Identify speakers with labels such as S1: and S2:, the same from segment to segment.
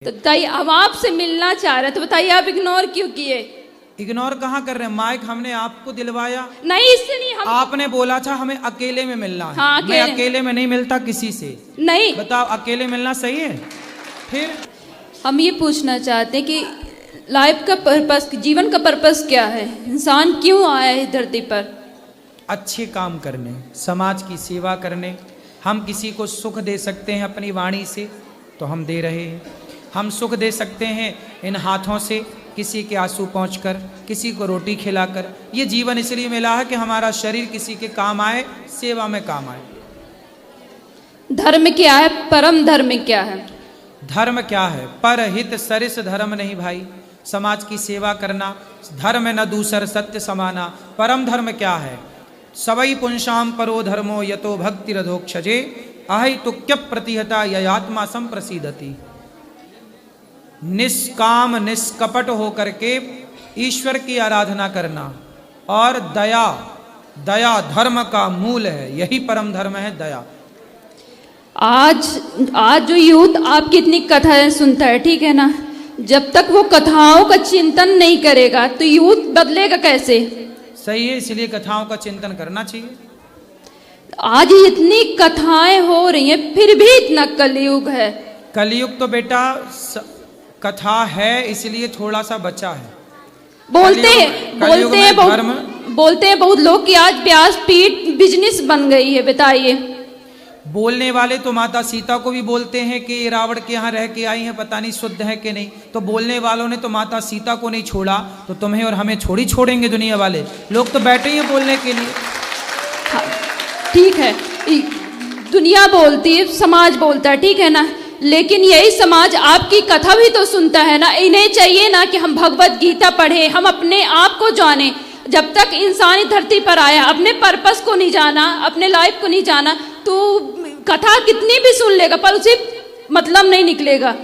S1: तो बताइए, हम आपसे मिलना चाह रहे, तो बताइए आप इग्नोर क्यों किए?
S2: इग्नोर कहाँ कर रहे हैं? माइक हमने आपको दिलवाया।
S1: नहीं, इससे नहीं। हम
S2: आपने बोला था हमें अकेले में मिलना है।
S1: हाँ,
S2: मैं अकेले में नहीं मिलता किसी से।
S1: नहीं,
S2: बताओ, अकेले मिलना सही है? फिर
S1: हम ये पूछना चाहते हैं कि लाइफ का पर्पस, जीवन का पर्पस क्या है? इंसान क्यों आया है धरती पर?
S2: अच्छे काम करने, समाज की सेवा करने। हम किसी को सुख दे सकते हैं अपनी वाणी से, तो हम दे रहे हैं। हम सुख दे सकते हैं इन हाथों से, किसी के आंसू पहुँचकर, किसी को रोटी खिलाकर। ये जीवन इसलिए मिला है कि हमारा शरीर किसी के काम आए, सेवा में काम आए।
S1: धर्म क्या है? परम धर्म क्या है?
S2: धर्म क्या है? परहित सरिस धर्म नहीं भाई। समाज की सेवा करना धर्म न दूसर सत्य समाना। परम धर्म क्या है? सवई पुंसाम परो धर्मो यतो भक्ति रधोक्षजे अहि तुक्य प्रतिहता ययात्मा संप्रसीदति। निष्काम निष्कपट होकर के ईश्वर की आराधना करना और दया, दया धर्म का मूल है। यही परम धर्म है, दया।
S1: आज जो यूथ आपकी इतनी कथाएं सुनता है, ठीक है ना, जब तक वो कथाओं का चिंतन नहीं करेगा तो यूथ बदलेगा कैसे?
S2: सही है, इसलिए कथाओं का चिंतन करना चाहिए।
S1: आज इतनी कथाएं हो रही हैं, फिर भी इतना कलयुग है।
S2: कलयुग तो बेटा कथा है, इसलिए थोड़ा सा बचा है।
S1: बोलते हैं बहुत लोग कि आज व्यासपीठ बिजनेस बन गई है। बताइए।
S2: बोलने वाले तो माता सीता को भी बोलते हैं कि रावण के यहाँ रह के आई हैं, पता नहीं शुद्ध है कि नहीं। तो बोलने वालों ने तो माता सीता को नहीं छोड़ा, तो तुम्हें और हमें छोड़ी छोड़ेंगे दुनिया वाले लोग? तो बैठे ही हैं बोलने के लिए।
S1: हाँ, ठीक है, दुनिया बोलती है, समाज बोलता है, ठीक है ना, लेकिन यही समाज आपकी कथा भी तो सुनता है ना। इन्हें चाहिए ना कि हम भगवत गीता पढ़े, हम अपने आप को जाने। जब तक इंसान धरती पर आया, अपने पर्पस को नहीं जाना, अपने लाइफ को नहीं जाना, तो कथा कितनी भी सुन लेगा पर उसे मतलब नहीं निकलेगा।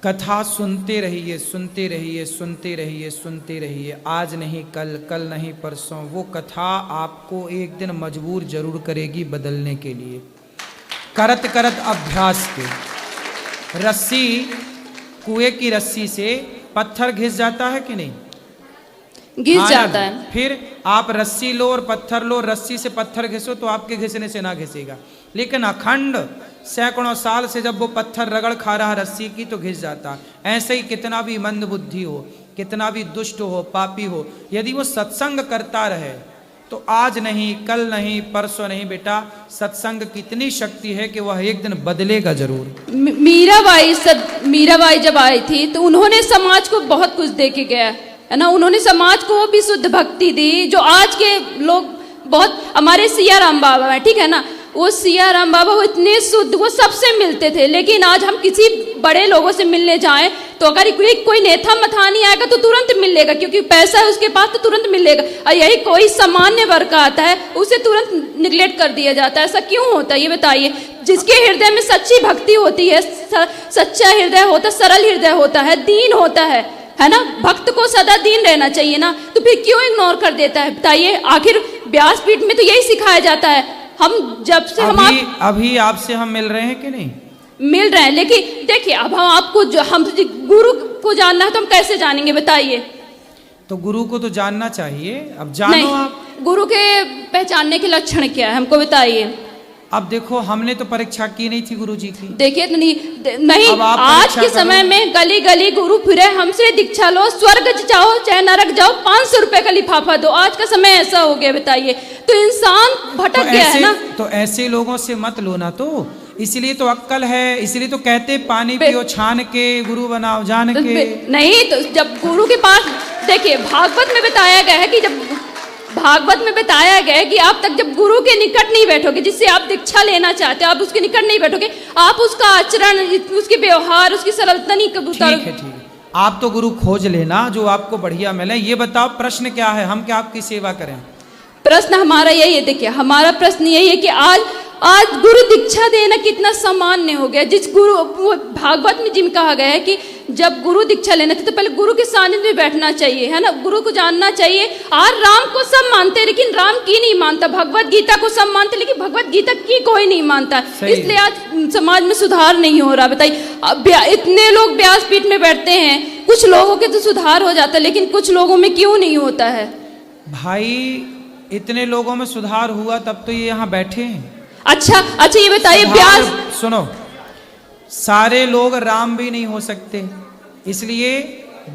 S2: कथा सुनते रहिए, सुनते रहिए, सुनते रहिए, सुनते रहिए। आज नहीं कल, कल नहीं परसों, वो कथा आपको एक दिन मजबूर जरूर करेगी बदलने के लिए। करत करत अभ्यास के। रस्सी, कुएं की रस्सी से पत्थर घिस जाता है कि नहीं?
S1: घिस जाता है।
S2: फिर आप रस्सी लो और पत्थर लो, रस्सी से पत्थर घिसो तो आपके घिसने से ना घिसेगा। लेकिन अखंड सैकड़ों साल से जब वो पत्थर रगड़ खा रहा रस्सी की तो घिस जाता। ऐसे ही कितना भी मंद बुद्धि हो, कितना भी दुष्ट हो, पापी हो, यदि वो सत्संग करता रहे तो आज नहीं कल नहीं परसों नहीं बेटा, सत्संग की इतनी शक्ति है कि वह एक दिन बदलेगा जरूर। मीराबाई जब आई थी तो उन्होंने समाज को बहुत कुछ दे के गया है ना। उन्होंने समाज को भी शुद्ध भक्ति दी, जो आज के लोग बहुत, हमारे सिया राम बाबा है, ठीक है ना, वो सिया राम बाबा वो इतने शुद्ध, वो सबसे मिलते थे। लेकिन आज हम किसी बड़े लोगों से मिलने जाएं तो अगर कोई नेता मथानी आएगा तो तुरंत मिल लेगा, क्योंकि पैसा है उसके पास तो तुरंत मिल लेगा। और यही कोई सामान्य वर्ग का आता है उसे तुरंत निगलेक्ट कर दिया जाता है। ऐसा क्यों होता है ये बताइए? जिसके हृदय में सच्ची भक्ति होती है, सच्चा हृदय होता, सरल हृदय होता है, दीन होता है ना, भक्त को सदा दीन रहना चाहिए ना, तो फिर क्यों इग्नोर कर देता है? बताइए। आखिर व्यासपीठ में तो यही सिखाया जाता है। हम जब से अभी आपसे हम मिल रहे हैं कि नहीं? मिल रहे हैं, लेकिन देखिए अब हम आपको हम गुरु को जानना है तो हम कैसे जानेंगे? बताइए। तो गुरु को तो जानना चाहिए, अब जानो आप। गुरु के पहचानने के लक्षण क्या है हमको बताइए। अब देखो, हमने तो परीक्षा की नहीं थी गुरु जी की। देखिए नहीं, आज के समय में गली गली गुरु फिरे, हमसे दीक्षा लो, स्वर्ग जाओ चाहे नरक जाओ, 500 रुपए का लिफाफा दो। आज का समय ऐसा हो गया, बताइए। तो इंसान भटक गया है ना। तो ऐसे लोगों से मत लो ना, तो इसलिए तो अक्कल है, इसलिए तो कहते पानी पियो छान के, गुरु बनाओ जान के। नहीं, तो जब गुरु के पास, देखिए भागवत में बताया गया है कि आप तक जब गुरु के निकट नहीं बैठोगे, जिससे आप दीक्षा लेना चाहते हो, आप उसके निकट नहीं बैठोगे, आप उसका आचरण, उसके व्यवहार, उसकी सरलता नहीं कबूतर। ठीक है, आप तो गुरु खोज लेना जो आपको बढ़िया मिले। ये बताओ प्रश्न क्या है, हम क्या आपकी सेवा करें? प्रश्न हमारा यही है, देखिए हमारा प्रश्न यही है कि
S1: आज गुरु दीक्षा देना कितना सामान्य हो गया। जिस गुरु वो भागवत में जिम कहा गया है कि जब गुरु दीक्षा लेना था तो पहले गुरु के सानिध्य में बैठना चाहिए, है ना, गुरु को जानना चाहिए। आज राम को सब मानते हैं लेकिन राम की नहीं मानता, भगवत गीता को सब मानते लेकिन भगवत गीता की कोई नहीं मानता। इसलिए आज समाज में सुधार नहीं हो रहा। बताइए, इतने लोग व्यासपीठ में बैठते हैं, कुछ लोगों के तो सुधार हो जाता है लेकिन कुछ लोगों में क्यों नहीं होता है?
S2: भाई इतने लोगों में सुधार हुआ तब तो ये यहाँ बैठे हैं।
S1: अच्छा ये बताइए, व्यास
S2: सुनो, सारे लोग राम भी नहीं हो सकते, इसलिए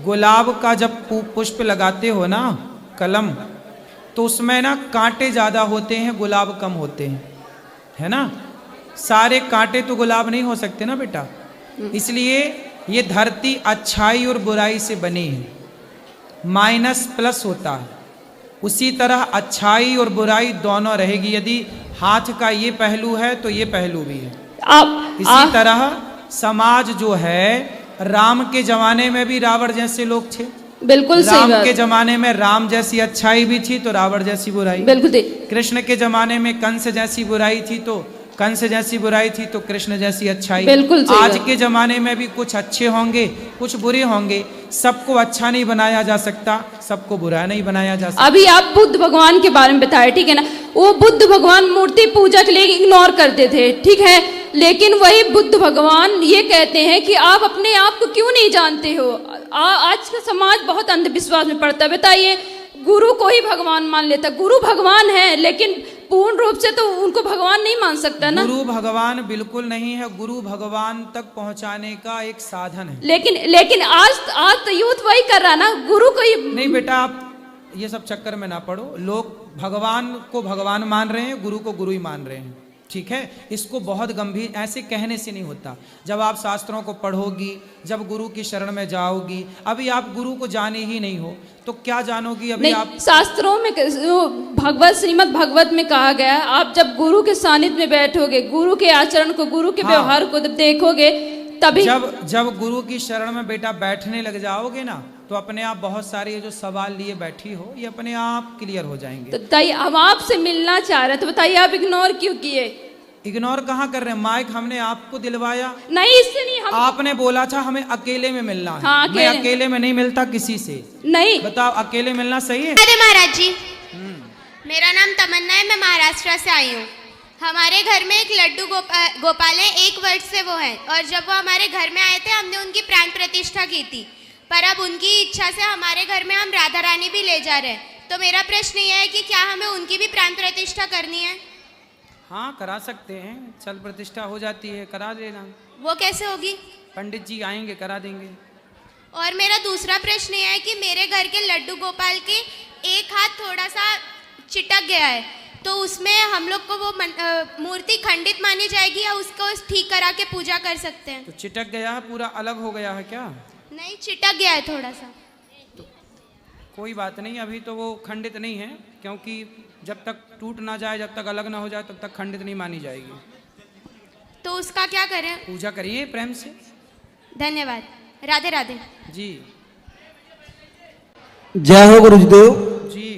S2: गुलाब का जब पुष्प लगाते हो ना, कलम, तो उसमें ना कांटे ज्यादा होते हैं, गुलाब कम होते हैं, है ना। सारे कांटे तो गुलाब नहीं हो सकते ना बेटा, इसलिए ये धरती अच्छाई और बुराई से बनी है, माइनस प्लस होता है। उसी तरह अच्छाई और बुराई दोनों रहेगी। यदि हाथ का ये पहलू है तो ये पहलू भी है। इसी तरह समाज जो है, राम के जमाने में भी रावण जैसे लोग थे,
S1: बिल्कुल सही बात।
S2: राम के जमाने में राम जैसी अच्छाई भी थी तो रावण जैसी बुराई,
S1: बिल्कुल।
S2: कृष्ण के जमाने में कंस जैसी बुराई थी तो कंस जैसी बुराई थी तो कृष्ण जैसी अच्छाई।
S1: बिल्कुल सही
S2: आज
S1: बात।
S2: के जमाने में भी कुछ अच्छे होंगे कुछ बुरे होंगे, सबको अच्छा नहीं बनाया जा सकता, सबको बुरा नहीं बनाया जा सकता।
S1: अभी आप बुद्ध भगवान के बारे में बताए, ठीक है ना, वो बुद्ध भगवान मूर्ति पूजा के लिए इग्नोर करते थे, ठीक है, लेकिन वही बुद्ध भगवान ये कहते हैं कि आप अपने आप को क्यों नहीं जानते हो। आज का समाज बहुत अंधविश्वास में पड़ता है। बताइए, गुरु को ही भगवान मान लेता, गुरु भगवान है लेकिन पूर्ण रूप से तो उनको भगवान नहीं मान सकता ना।
S2: गुरु भगवान बिल्कुल नहीं है, गुरु भगवान तक पहुंचाने का एक साधन है।
S1: लेकिन आज तो यूथ वही कर रहा ना, गुरु को ही
S2: नहीं बेटा, आप ये सब चक्कर में ना पड़ो। लोग भगवान को भगवान मान रहे हैं, गुरु को गुरु ही मान रहे हैं, ठीक है। इसको बहुत गंभीर, ऐसे कहने से नहीं होता। जब आप शास्त्रों को पढ़ोगी, जब गुरु की शरण में जाओगी, अभी आप गुरु को जाने ही नहीं हो तो क्या जानोगी। अभी आप
S1: शास्त्रों में श्रीमद् भागवत में कहा गया, आप जब गुरु के सानिध्य में बैठोगे, गुरु के आचरण को, गुरु के व्यवहार को देखोगे, तभी
S2: जब गुरु की शरण में बेटा बैठने लग जाओगे ना, तो अपने आप बहुत सारे ये जो सवाल लिए बैठी हो ये अपने आप क्लियर हो जाएंगे।
S1: तो बताइए, हम आपसे मिलना चाह रहे हैं तो बताइए आप इग्नोर क्यों किए?
S2: इग्नोर कहाँ कर रहे हैं, माइक हमने आपको दिलवाया
S1: नहीं, इससे नहीं।
S2: आपने बोला था हमें अकेले में मिलना है।
S1: हाँ,
S2: मैं अकेले में नहीं मिलता किसी से।
S1: नहीं,
S2: बताओ, अकेले मिलना सही है?
S3: अरे महाराज जी, मेरा नाम तमन्ना है, मैं महाराष्ट्र से आई हूँ। हमारे घर में एक लड्डू गोपाल है, 1 वर्ष से वो है, और जब वो हमारे घर में आए थे हमने उनकी प्राण प्रतिष्ठा की थी, पर अब उनकी इच्छा से हमारे घर में हम राधा रानी भी ले जा रहे हैं। तो मेरा प्रश्न ये है कि क्या हमें उनकी भी प्राण प्रतिष्ठा करनी है?
S2: हाँ, करा सकते हैं, चल प्रतिष्ठा हो जाती है, करा देना।
S3: वो कैसे होगी?
S2: पंडित जी आएंगे, करा देंगे।
S3: और मेरा दूसरा प्रश्न ये है कि मेरे घर के लड्डू गोपाल के एक हाथ थोड़ा सा चिटक गया है, तो उसमें हम लोग को वो मूर्ति खंडित मानी जाएगी या उसको ठीक करा के पूजा कर सकते हैं?
S2: तो चिटक गया है, पूरा अलग हो गया है क्या?
S3: नहीं, चिटक गया है थोड़ा सा।
S2: तो कोई बात नहीं, अभी तो वो खंडित नहीं है, क्योंकि जब तक टूट ना जाए, जब तक अलग ना हो जाए, तब तक खंडित नहीं मानी जाएगी।
S3: तो उसका क्या करें?
S2: पूजा करिए प्रेम से।
S3: धन्यवाद, राधे राधे
S2: जी।
S4: जय हो गुरुदेव
S2: जी।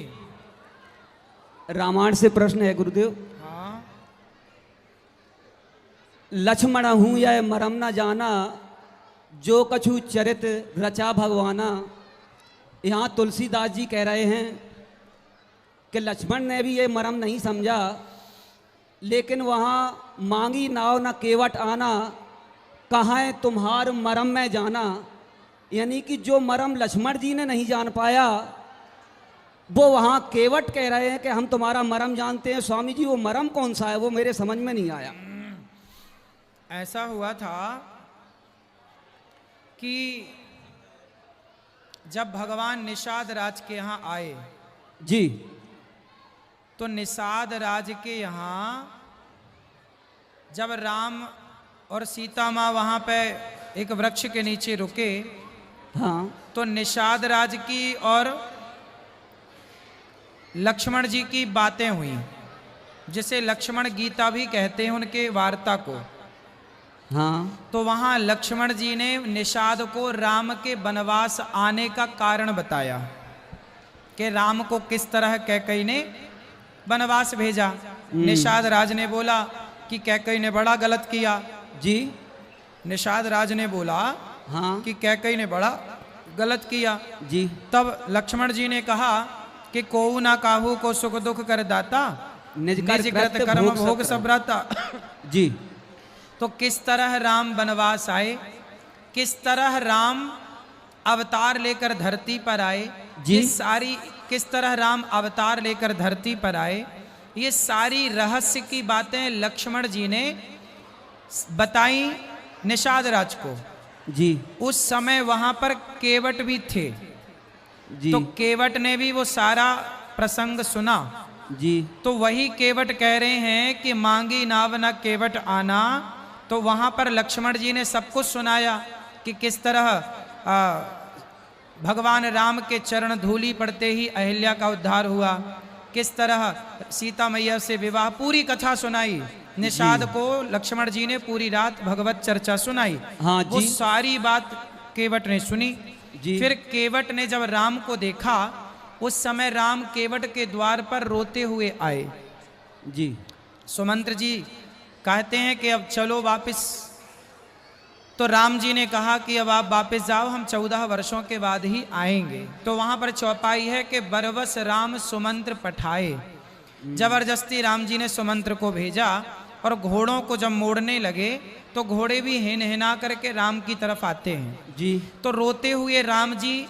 S4: रामायण से प्रश्न है गुरुदेव।
S2: हाँ।
S4: लक्ष्मण हूँ या मरम न जाना, जो कछु चरित रचा भगवाना। यहाँ तुलसीदास जी कह रहे हैं कि लक्ष्मण ने भी ये मरम नहीं समझा, लेकिन वहाँ मांगी नाव न केवट आना, कहाँ है तुम्हार मरम में जाना। यानी कि जो मरम लक्ष्मण जी ने नहीं जान पाया, वो वहाँ केवट कह रहे हैं कि हम तुम्हारा मरम जानते हैं। स्वामी जी, वो मरम कौन सा है, वो मेरे समझ में नहीं आया।
S2: ऐसा हुआ था कि जब भगवान निषाद राज के यहाँ आए
S4: जी,
S2: तो निषाद राज के यहाँ जब राम और सीता माँ वहाँ पे एक वृक्ष के नीचे रुके,
S4: हाँ,
S2: तो निषाद राज की और लक्ष्मण जी की बातें हुई, जिसे लक्ष्मण गीता भी कहते हैं, उनके वार्ता को।
S4: हाँ,
S2: तो वहाँ लक्ष्मण जी ने निषाद को राम के वनवास आने का कारण बताया कि राम को किस तरह कैकई ने वनवास भेजा। निषाद राज ने बोला कि कैकई ने बड़ा गलत किया।
S4: जी।
S2: निषाद राज ने बोला
S4: हाँ।
S2: कि कैकई ने बड़ा गलत किया।
S4: जी।
S2: तब लक्ष्मण जी ने कहा कि कोऊ ना काहू को सुख दुख कर दाता,
S4: निज
S2: निज कृत कर्म भोग सब राता।
S4: जी।
S2: तो किस तरह राम वनवास आए, किस तरह राम अवतार लेकर धरती पर आए,
S4: जी।
S2: ये सारी किस तरह राम अवतार लेकर धरती पर आए, ये सारी रहस्य की बातें लक्ष्मण जी ने बताई निषाद राज को।
S4: जी।
S2: उस समय वहां पर केवट भी थे।
S4: जी।
S2: तो केवट ने भी वो सारा प्रसंग सुना।
S4: जी।
S2: तो वही केवट कह रहे हैं कि मांगी नाव न केवट आना। तो वहां पर लक्ष्मण जी ने सब कुछ सुनाया कि किस तरह भगवान राम के चरण धूलि पड़ते ही अहिल्या का उद्धार हुआ, किस तरह सीता मैया से विवाह, पूरी कथा सुनाई। निषाद को लक्ष्मण जी ने पूरी रात भगवत चर्चा सुनाई।
S4: हाँ
S2: वो
S4: जी।
S2: सारी बात केवट ने सुनी।
S4: जी।
S2: फिर केवट ने जब राम को देखा, उस समय राम केवट के द्वार पर रोते हुए आए।
S4: जी।
S2: सुमंत्र जी कहते हैं कि अब चलो वापस। तो राम जी ने कहा कि अब आप वापस जाओ, हम 14 वर्षों के बाद ही आएंगे। तो वहां पर चौपाई है कि बरवस राम सुमंत्र पठाए। जबरदस्ती राम जी ने सुमंत्र को भेजा और घोड़ों को जब मोड़ने लगे तो घोड़े भी हिन हिना करके राम की तरफ आते हैं।
S4: जी।
S2: तो रोते हुए राम जी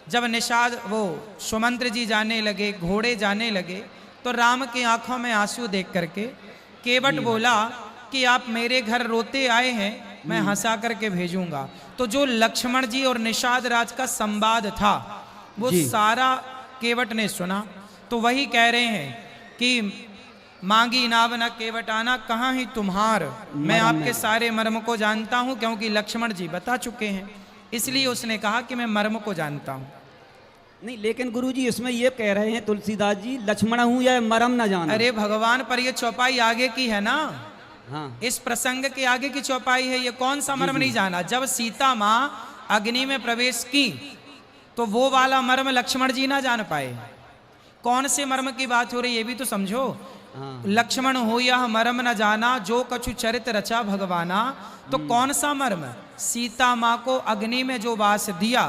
S2: जब निषाद वो सुमंत्र जी जाने लगे, घोड़े जाने लगे, तो राम की आंखों में आंसू देख करके केवट बोला कि आप मेरे घर रोते आए हैं, मैं हंसा करके भेजूंगा। तो जो लक्ष्मण जी और निषाद राज का संवाद था वो
S4: जी।
S2: सारा केवट ने सुना। तो वही कह रहे हैं कि मांगी नाव न केवट आना, कहाँ ही तुम्हार, मैं आपके सारे मर्म को जानता हूं, क्योंकि लक्ष्मण जी बता चुके हैं, इसलिए उसने कहा कि मैं मर्म को जानता हूं।
S4: नहीं, लेकिन गुरुजी इसमें ये कह रहे हैं तुलसीदास जी, लक्ष्मण हूँ या मरम न जाना।
S2: अरे भगवान, पर ये चौपाई आगे की है ना,
S4: हाँ।
S2: इस प्रसंग के आगे की चौपाई है। ये कौन सा मर्म नहीं जाना? जब सीता माँ अग्नि में प्रवेश की तो वो वाला मर्म लक्ष्मण जी ना जान पाए। कौन से मर्म की बात हो रही है ये भी तो समझो।
S4: हाँ।
S2: लक्ष्मण हो यह मर्म न जाना, जो कछु चरित रचा भगवाना। तो कौन सा मर्म? सीता माँ को अग्नि में जो वास दिया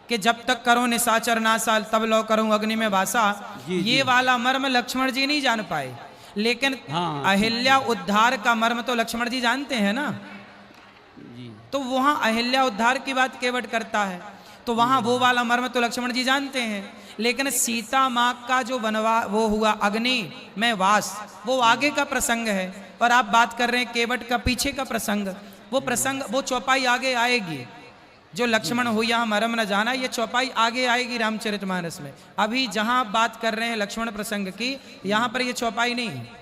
S2: कि जब तक करो निशाचर नासा तब लो करूं अग्नि में वासा,
S4: जी,
S2: ये
S4: जी।
S2: वाला मर्म लक्ष्मण जी नहीं जान पाए। लेकिन
S4: हाँ।
S2: अहिल्या उद्धार का मर्म तो लक्ष्मण जी जानते हैं ना।
S4: जी।
S2: तो वहां अहिल्या उद्धार की बात केवट करता है, तो वहां वो वाला मर्म तो लक्ष्मण जी जानते हैं। लेकिन सीता माँ का जो बनवा वो हुआ अग्नि में वास, वो आगे का प्रसंग है। और आप बात कर रहे हैं केवट का पीछे का प्रसंग, वो प्रसंग वो चौपाई आगे आएगी। जो लक्ष्मण हो या मरम न जाना, ये चौपाई आगे आएगी रामचरितमानस में। अभी जहां आप बात कर रहे हैं लक्ष्मण प्रसंग की, यहां पर ये चौपाई नहीं है।